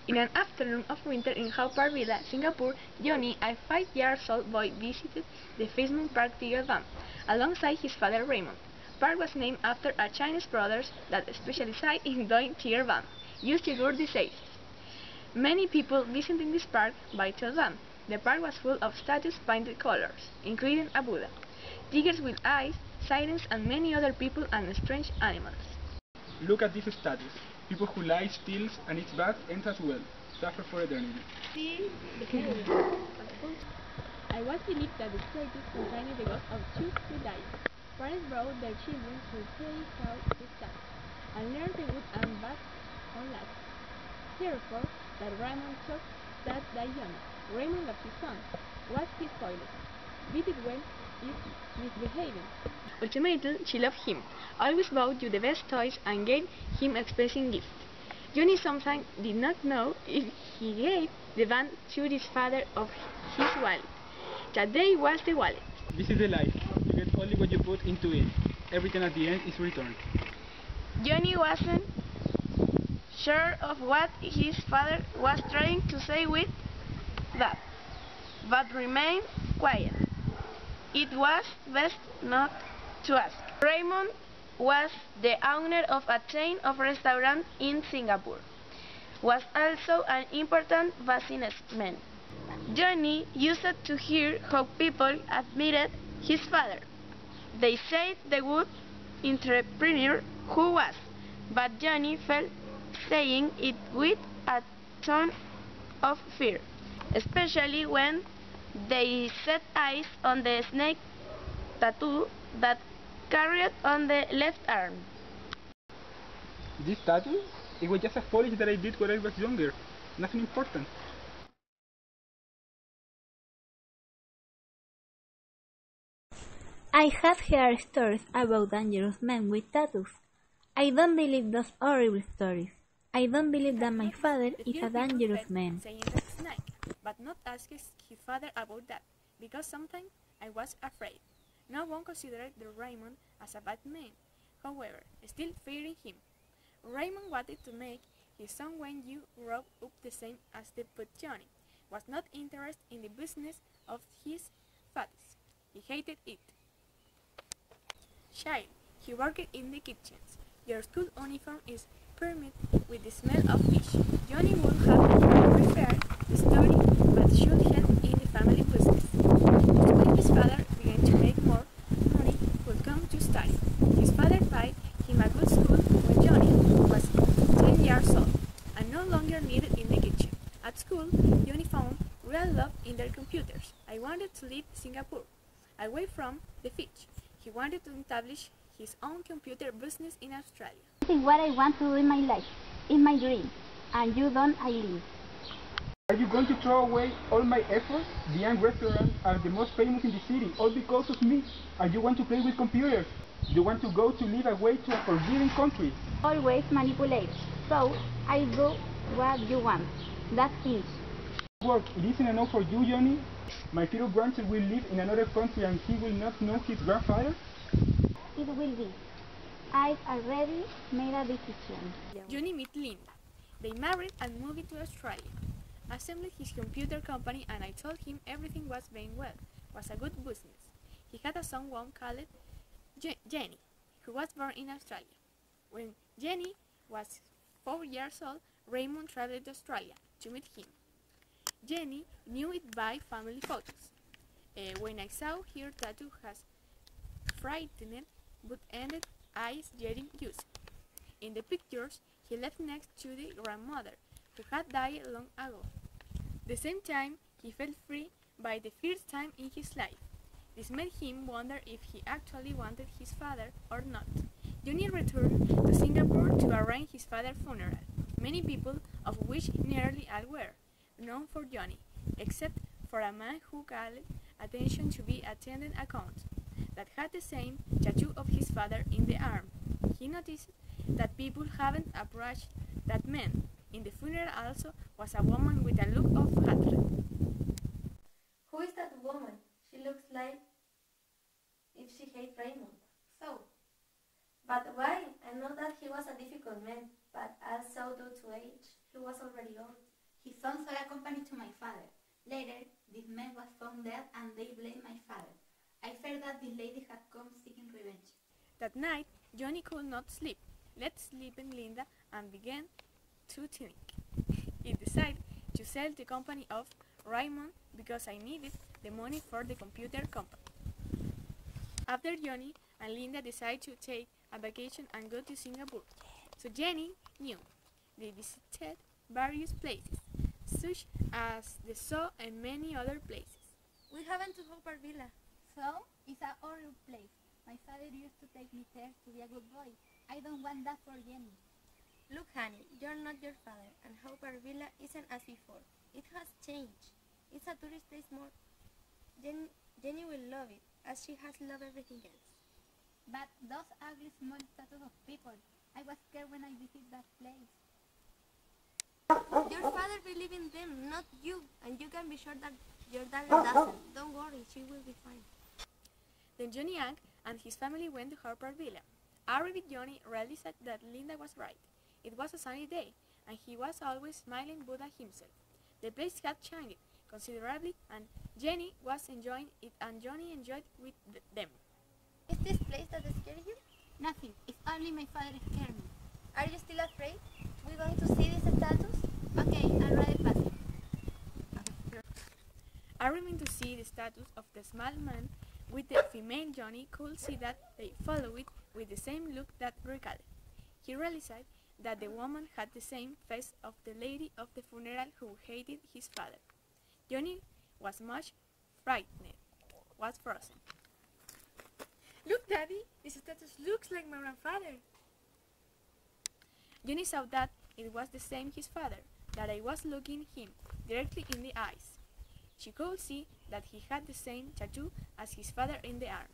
In an afternoon of winter in Haw Par Villa, Singapore, Johnny, a 5-year-old boy, visited the Fisherman Park Tiger Dam alongside his father Raymond. Park was named after a Chinese brothers that specialized in doing tiger balm, used to cure diseases. Many people visiting this park by dam. The park was full of statues painted colors, including a Buddha, tigers with eyes, sirens, and many other people and strange animals. Look at these statues. People who lie, steals, and eats bad ends as well, suffer for eternity. I once believed that the statues contained the ghost of two who died. Parents brought their children to play out the statues and learn the good and bad on life. Therefore, that Raymond took that Diana. Raymond loved his son, was his toilet, beat it when it misbehaving. Ultimately, she loved him, always bought you the best toys and gave him expensive gifts. Johnny sometimes did not know if he gave the band to his father of his wallet. That day was the wallet. This is the life. You get only what you put into it. Everything at the end is returned. Johnny wasn't sure of what his father was trying to say with that, but remained quiet. It was best not to ask. Raymond was the owner of a chain of restaurants in Singapore. Was also an important businessman. Johnny used to hear how people admired his father. They said the good entrepreneur who was, but Johnny felt saying it with a tone of fear, especially when they set eyes on the snake tattoo that carried on the left arm. This tattoo? It was just a polish that I did when I was younger. Nothing important. I have heard stories about dangerous men with tattoos. I don't believe those horrible stories. I don't believe that my father is a dangerous man. Saying that snake, but not asking his father about that, because sometimes I was afraid. No one considered the Raymond as a bad man, however, still fearing him. Raymond wanted to make his son when you grew up the same as the put Johnny, was not interested in the business of his father. He hated it. Child, he worked in the kitchens. Your school uniform is permeated with the smell of fish. Johnny would have preferred to study, but should help in the family business. When his father began to make more money, would come to study. His father paid him a good school when Johnny was 10 years old and no longer needed in the kitchen. At school, Johnny found real love in their computers. I wanted to leave Singapore, away from the fish. He wanted to establish his own computer business in Australia. This is what I want to do in my life, in my dream, and you don't I live. Are you going to throw away all my efforts? The young restaurants are the most famous in the city, all because of me. And you want to play with computers? You want to go to live away to a forbidden country? Always manipulate, so I do what you want. That's it. Work, it isn't enough for you, Johnny? My little grandchild will live in another country and he will not know his grandfather? It will be. I've already made a decision. Johnny met Linda. They married and moved to Australia. Assembled his computer company, and I told him everything was going well. Was a good business. He had a son called Jenny, who was born in Australia. When Jenny was 4 years old, Raymond traveled to Australia to meet him. Jenny knew it by family photos. When I saw her tattoo has frightened but ended eyes getting used. In the pictures, he left next to the grandmother, who had died long ago. The same time, he felt free by the first time in his life. This made him wonder if he actually wanted his father or not. Johnny returned to Singapore to arrange his father's funeral. Many people, of which nearly all were known for Johnny, except for a man who called attention to be attending a count that had the same tattoo of his father in the arm. He noticed that people haven't approached that man. In the funeral also was a woman with a look of hatred. Who is that woman? She looks like if she hates Raymond. So, but why? I know that he was a difficult man, but also due to age, he was already old. His son sold a company to my father. Later, this man was found dead and they blamed my father. I feared that this lady had come seeking revenge. That night, Johnny could not sleep. Let sleeping Linda and began to think. He decided to sell the company of Raymond because I needed the money for the computer company. After Johnny and Linda decided to take a vacation and go to Singapore. So Jenny knew. They visited various places, such as the zoo and many other places. We haven't to Hopper Villa. So, it's a horrible place. My father used to take me there to be a good boy. I don't want that for Jenny. Look, honey, you're not your father, and Hopper Villa isn't as before. It has changed. It's a tourist place more. Jenny will love it, as she has loved everything else. But those ugly small statues of people, I was scared when I visited that place. Your father believes in them, not you, and you can be sure that your daughter doesn't. Don't worry, she will be fine. Then Johnny Young and his family went to Harper Villa. Arrived Johnny realized that Linda was right. It was a sunny day, and he was always smiling Buddha himself. The place had changed considerably, and Jenny was enjoying it, and Johnny enjoyed with them. Is this place that scares you? Nothing, it's only my father scared me. Are you still afraid? We're going to see these statues? Okay, I'll rather pass it. Arriving to see the statues of the small man with the female, Johnny could see that they followed it with the same look that recalled. He realized that the woman had the same face of the lady of the funeral who hated his father. Johnny was much frightened, was frozen. Look, Daddy, this statue looks like my grandfather. Johnny saw that it was the same his father, that I was looking him directly in the eyes. She could see that he had the same tattoo as his father in the arm.